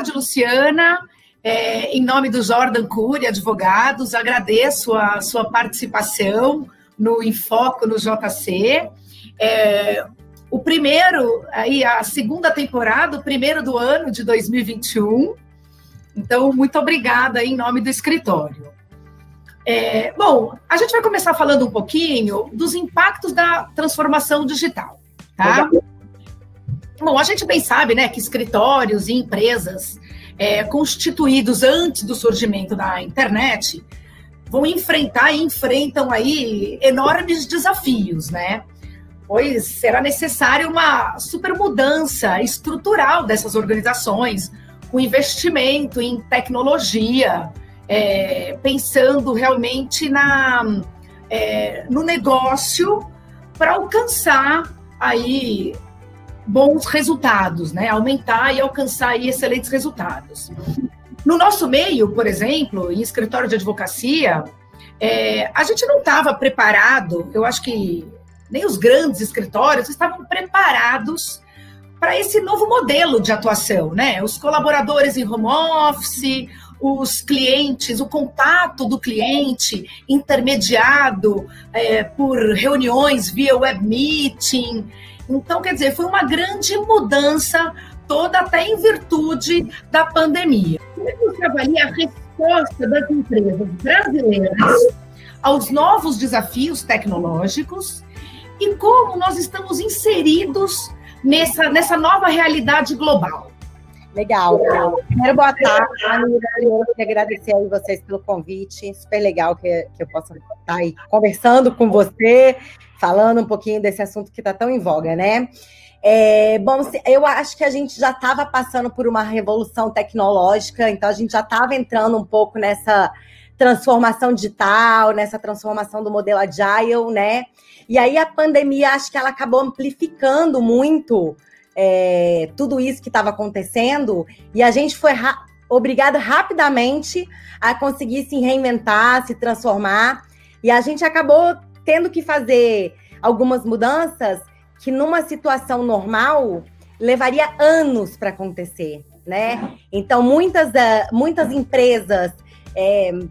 tarde, Luciana. Em nome do Jordan Cury Advogados, agradeço a sua participação no Enfoco no JC. O primeiro, aí, a segunda temporada, o primeiro do ano de 2021. Então, muito obrigada em nome do escritório. Bom, a gente vai começar falando um pouquinho dos impactos da transformação digital, tá? Bom, a gente bem sabe, né, que escritórios e empresas constituídos antes do surgimento da internet vão enfrentar e enfrentam aí enormes desafios, né? Pois será necessária uma super mudança estrutural dessas organizações, com investimento em tecnologia, pensando realmente no negócio para alcançar aí bons resultados, né? Aumentar e alcançar aí excelentes resultados. No nosso meio, por exemplo, em escritório de advocacia, a gente não estava preparado, eu acho que nem os grandes escritórios estavam preparados para esse novo modelo de atuação, né? Os colaboradores em home office, os clientes, o contato do cliente intermediado por reuniões via web meeting. Então, quer dizer, foi uma grande mudança, toda até em virtude da pandemia. Como é que você avalia a resposta das empresas brasileiras aos novos desafios tecnológicos e como nós estamos inseridos nessa nova realidade global? Legal. Primeiro, boa tarde, Anira. Eu queria agradecer aí vocês pelo convite. Super legal que eu possa estar aí conversando com você, falando um pouquinho desse assunto que está tão em voga, né? Bom, eu acho que a gente já estava passando por uma revolução tecnológica, então a gente já estava entrando um pouco nessa transformação digital, nessa transformação do modelo agile, né? E aí a pandemia, acho que ela acabou amplificando muito tudo isso que estava acontecendo, e a gente foi obrigada rapidamente a conseguir se reinventar, se transformar, e a gente acabou tendo que fazer algumas mudanças que numa situação normal levaria anos para acontecer, né? Então, muitas empresas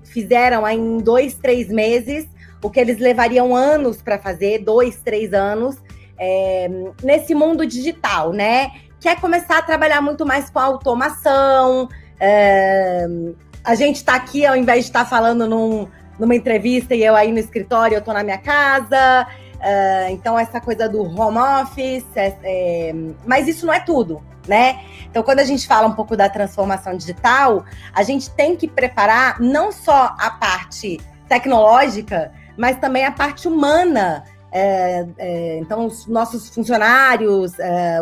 fizeram em 2, 3 meses o que eles levariam anos para fazer, 2, 3 anos, nesse mundo digital, né? Que é começar a trabalhar muito mais com a automação. A gente está aqui, ao invés de estar falando numa entrevista e eu aí no escritório, eu estou na minha casa. Então, essa coisa do home office, mas isso não é tudo, né? Então, quando a gente fala um pouco da transformação digital, a gente tem que preparar não só a parte tecnológica, mas também a parte humana. Então, os nossos funcionários,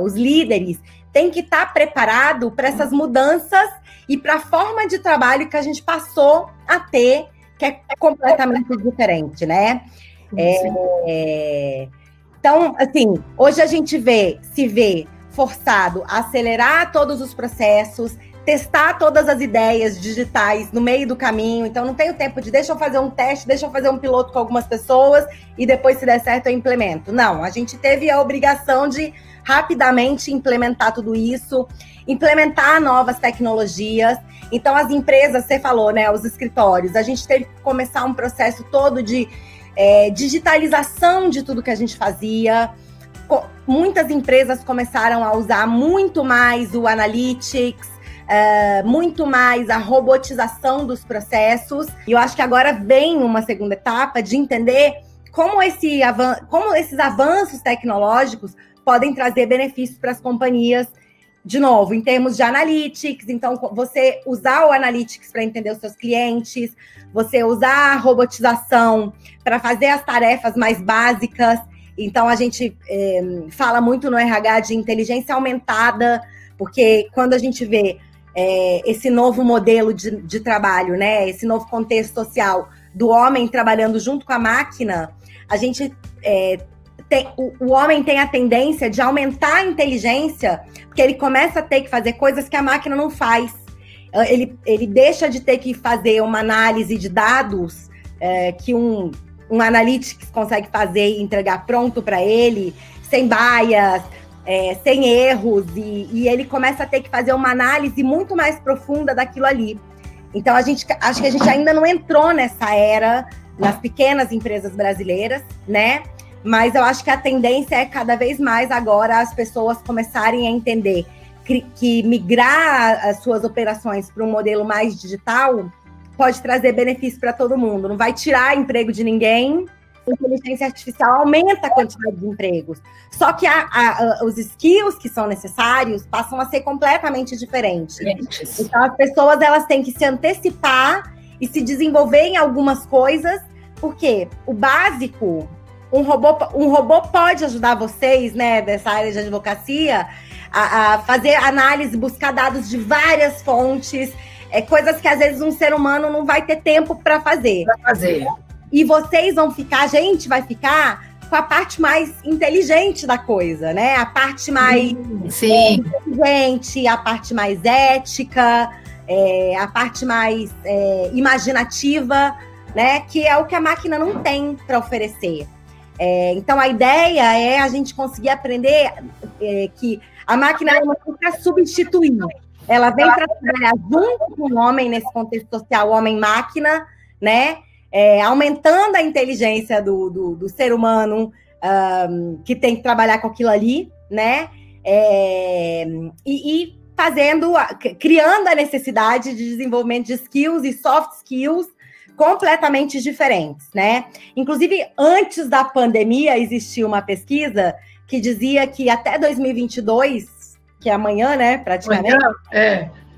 os líderes, têm que estar preparados para essas mudanças e para a forma de trabalho que a gente passou a ter, que é completamente diferente, né? Então, assim, hoje a gente se vê forçado a acelerar todos os processos, testar todas as ideias digitais no meio do caminho. Então, não tenho tempo de deixa eu fazer um teste, deixa eu fazer um piloto com algumas pessoas e depois, se der certo, eu implemento. Não, a gente teve a obrigação de rapidamente implementar tudo isso, implementar novas tecnologias. Então, as empresas, você falou, né, os escritórios, a gente teve que começar um processo todo de digitalização de tudo que a gente fazia. Muitas empresas começaram a usar muito mais o analytics, muito mais a robotização dos processos. E eu acho que agora vem uma segunda etapa de entender como esses avanços tecnológicos podem trazer benefícios para as companhias, de novo, em termos de analytics. Então, você usar o analytics para entender os seus clientes, você usar a robotização para fazer as tarefas mais básicas. Então, a gente fala muito no RH de inteligência aumentada, porque quando a gente vê esse novo modelo de trabalho, né, esse novo contexto social do homem trabalhando junto com a máquina, a gente o homem tem a tendência de aumentar a inteligência, porque ele começa a ter que fazer coisas que a máquina não faz. Ele deixa de ter que fazer uma análise de dados que um analytics consegue fazer e entregar pronto para ele, sem bias, sem erros, e ele começa a ter que fazer uma análise muito mais profunda daquilo ali. Então, acho que a gente ainda não entrou nessa era nas pequenas empresas brasileiras, né? Mas eu acho que a tendência é cada vez mais agora as pessoas começarem a entender que migrar as suas operações para um modelo mais digital pode trazer benefício para todo mundo. Não vai tirar emprego de ninguém. A inteligência artificial aumenta a quantidade de empregos. Só que os skills que são necessários passam a ser completamente diferentes. Então, as pessoas elas têm que se antecipar e se desenvolver em algumas coisas, porque o básico, um robô pode ajudar vocês, né, dessa área de advocacia, a fazer análise, buscar dados de várias fontes, coisas que às vezes um ser humano não vai ter tempo para fazer. E vocês vão ficar, a gente vai ficar com a parte mais inteligente da coisa, né? A parte mais inteligente, a parte mais ética, a parte mais imaginativa, né? Que é o que a máquina não tem para oferecer. Então, a ideia é a gente conseguir aprender que a máquina não vem para substituir. Ela vem para trabalhar junto com o homem nesse contexto social, homem-máquina, né? Aumentando a inteligência do ser humano que tem que trabalhar com aquilo ali, né? E criando a necessidade de desenvolvimento de skills e soft skills completamente diferentes, né? Inclusive, antes da pandemia, existia uma pesquisa que dizia que até 2022, que é amanhã, né, praticamente,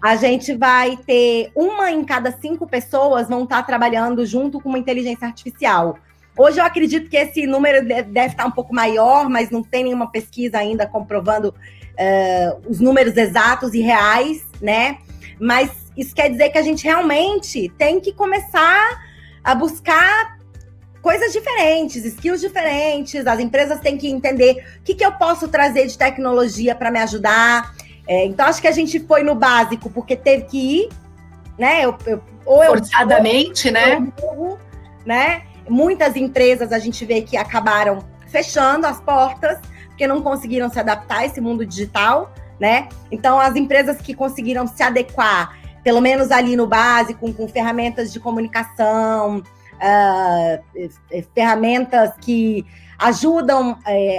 a gente vai ter 1 em cada 5 pessoas vão estar trabalhando junto com uma inteligência artificial. Hoje eu acredito que esse número deve estar um pouco maior, mas não tem nenhuma pesquisa ainda comprovando os números exatos e reais, né? Mas isso quer dizer que a gente realmente tem que começar a buscar coisas diferentes, skills diferentes. As empresas têm que entender o que eu posso trazer de tecnologia para me ajudar. Então, acho que a gente foi no básico porque teve que ir, né? Forçadamente, né? Muitas empresas a gente vê que acabaram fechando as portas porque não conseguiram se adaptar a esse mundo digital, né? Então, as empresas que conseguiram se adequar, pelo menos ali no básico, com ferramentas de comunicação, ferramentas que ajudam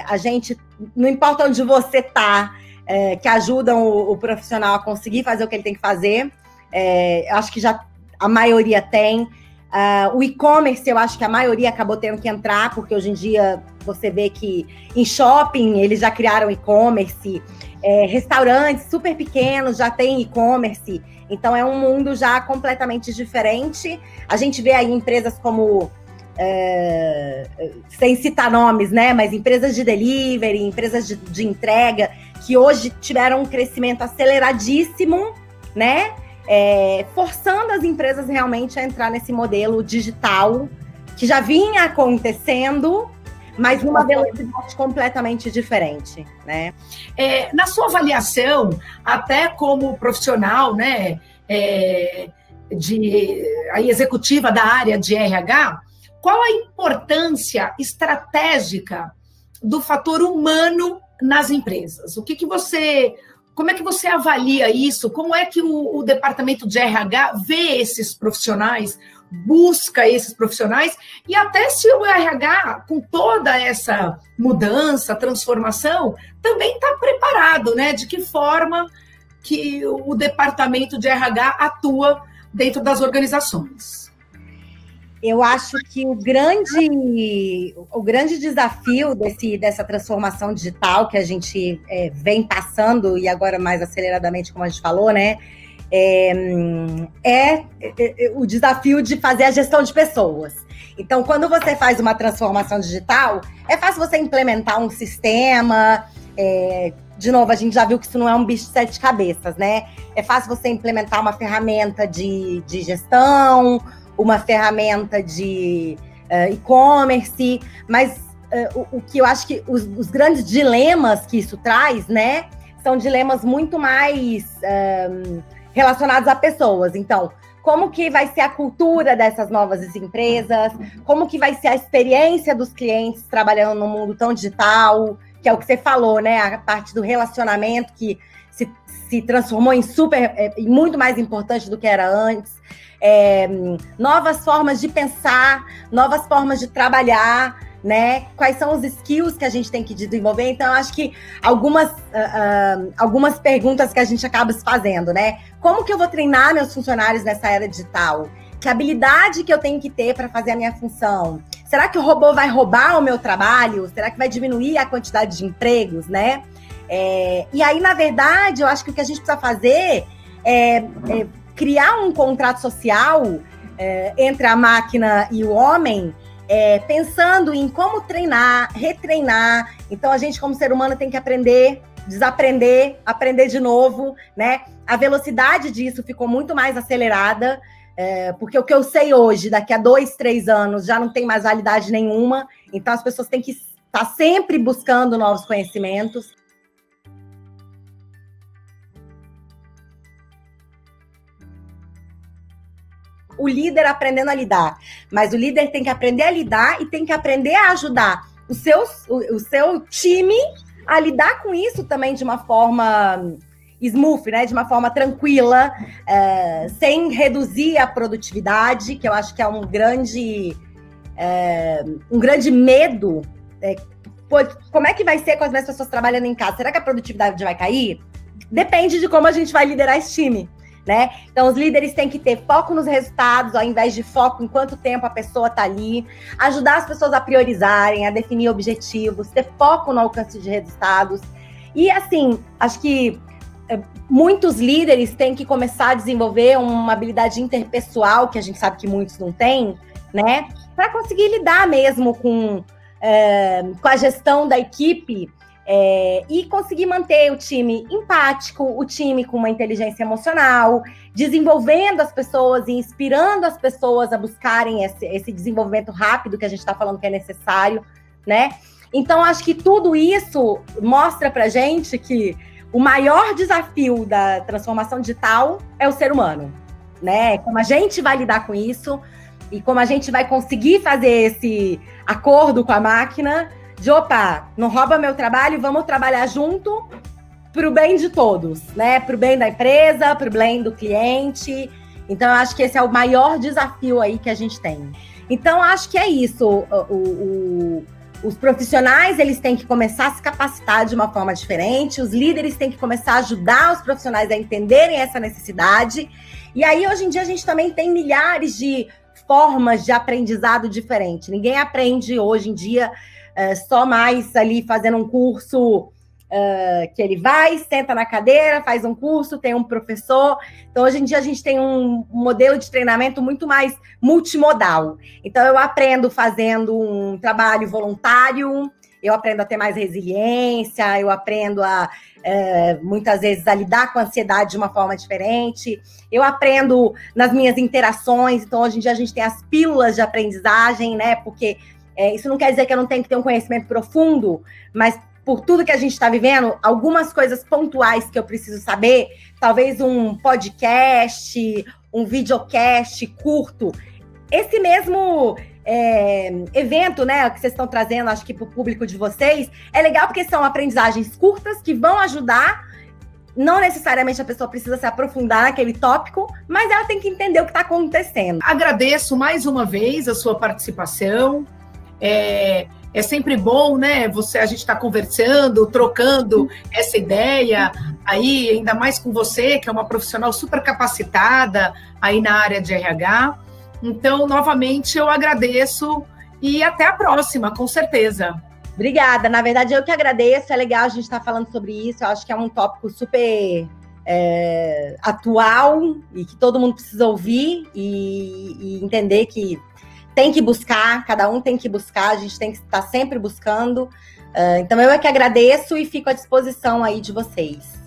a gente, não importa onde você está, que ajudam o profissional a conseguir fazer o que ele tem que fazer. Acho que já a maioria tem. O e-commerce, eu acho que a maioria acabou tendo que entrar, porque hoje em dia você vê que em shopping eles já criaram e-commerce, restaurantes super pequenos já tem e-commerce, então é um mundo já completamente diferente. A gente vê aí empresas como, sem citar nomes, né, mas empresas de delivery, empresas de entrega, que hoje tiveram um crescimento aceleradíssimo, né, forçando as empresas realmente a entrar nesse modelo digital, que já vinha acontecendo, mas numa velocidade completamente diferente, né? Na sua avaliação, até como profissional, né, a executiva da área de RH, qual a importância estratégica do fator humano nas empresas? Como é que você avalia isso? Como é que o departamento de RH vê esses profissionais, busca esses profissionais? E até se o RH, com toda essa mudança, transformação, também está preparado, né? De que forma que o departamento de RH atua dentro das organizações? Eu acho que o grande desafio dessa transformação digital que a gente vem passando, e agora mais aceleradamente, como a gente falou, né? O desafio de fazer a gestão de pessoas. Então, quando você faz uma transformação digital, é fácil você implementar um sistema. De novo, a gente já viu que isso não é um bicho de 7 cabeças, né? É fácil você implementar uma ferramenta de gestão, uma ferramenta de e-commerce, mas o que eu acho que os grandes dilemas que isso traz, né, são dilemas muito mais relacionados a pessoas. Então, como que vai ser a cultura dessas novas empresas? Como que vai ser a experiência dos clientes trabalhando num mundo tão digital? que é o que você falou, né? A parte do relacionamento que se transformou em muito mais importante do que era antes. Novas formas de pensar, novas formas de trabalhar, né? Quais são os skills que a gente tem que desenvolver? Então, eu acho que algumas perguntas que a gente acaba se fazendo, né? Como que eu vou treinar meus funcionários nessa era digital? Que habilidade que eu tenho que ter para fazer a minha função? Será que o robô vai roubar o meu trabalho? Será que vai diminuir a quantidade de empregos, né? E aí, na verdade, eu acho que o que a gente precisa fazer é criar um contrato social entre a máquina e o homem, pensando em como treinar, retreinar. Então, a gente, como ser humano, tem que aprender, desaprender, aprender de novo, né? A velocidade disso ficou muito mais acelerada, porque o que eu sei hoje, daqui a 2, 3 anos, já não tem mais validade nenhuma. Então, as pessoas têm que estar sempre buscando novos conhecimentos. O líder aprendendo a lidar, mas o líder tem que aprender a lidar e tem que aprender a ajudar o seu time a lidar com isso também de uma forma smooth, né? De uma forma tranquila, sem reduzir a produtividade, que eu acho que é um grande medo. Como é que vai ser com as minhas pessoas trabalhando em casa? Será que a produtividade vai cair? Depende de como a gente vai liderar esse time, né? Então, os líderes têm que ter foco nos resultados, ao invés de foco em quanto tempo a pessoa está ali, ajudar as pessoas a priorizarem, a definir objetivos, ter foco no alcance de resultados. E, assim, acho que muitos líderes têm que começar a desenvolver uma habilidade interpessoal, que a gente sabe que muitos não têm, né? Para conseguir lidar mesmo com a gestão da equipe, e conseguir manter o time empático, o time com uma inteligência emocional, desenvolvendo as pessoas e inspirando as pessoas a buscarem esse desenvolvimento rápido que a gente está falando que é necessário, né? Então, acho que tudo isso mostra pra gente que o maior desafio da transformação digital é o ser humano, né? Como a gente vai lidar com isso e como a gente vai conseguir fazer esse acordo com a máquina de, opa, não rouba meu trabalho, vamos trabalhar junto para o bem de todos, né? Para o bem da empresa, para o bem do cliente. Então, eu acho que esse é o maior desafio aí que a gente tem. Então, acho que é isso. Os profissionais, eles têm que começar a se capacitar de uma forma diferente, os líderes têm que começar a ajudar os profissionais a entenderem essa necessidade. E aí, hoje em dia, a gente também tem milhares de formas de aprendizado diferente. Ninguém aprende, hoje em dia, só mais ali fazendo um curso que ele vai, senta na cadeira, faz um curso, tem um professor. Então, hoje em dia, a gente tem um modelo de treinamento muito mais multimodal. Então, eu aprendo fazendo um trabalho voluntário, eu aprendo a ter mais resiliência, eu aprendo a, muitas vezes, a lidar com a ansiedade de uma forma diferente. Eu aprendo nas minhas interações. Então, hoje em dia, a gente tem as pílulas de aprendizagem, né? Porque isso não quer dizer que eu não tenho que ter um conhecimento profundo, mas por tudo que a gente está vivendo, algumas coisas pontuais que eu preciso saber, talvez um podcast, um videocast curto, esse mesmo evento, né, que vocês estão trazendo, acho que para o público de vocês, é legal porque são aprendizagens curtas que vão ajudar. Não necessariamente a pessoa precisa se aprofundar naquele tópico, mas ela tem que entender o que está acontecendo. Agradeço mais uma vez a sua participação. É sempre bom, né? A gente está conversando, trocando essa ideia aí, ainda mais com você, que é uma profissional super capacitada aí na área de RH. Então, novamente, eu agradeço e até a próxima, com certeza. Obrigada. Na verdade, eu que agradeço. É legal a gente estar falando sobre isso. Eu acho que é um tópico super atual e que todo mundo precisa ouvir e entender que tem que buscar, cada um tem que buscar, a gente tem que estar sempre buscando. Então, eu é que agradeço e fico à disposição aí de vocês.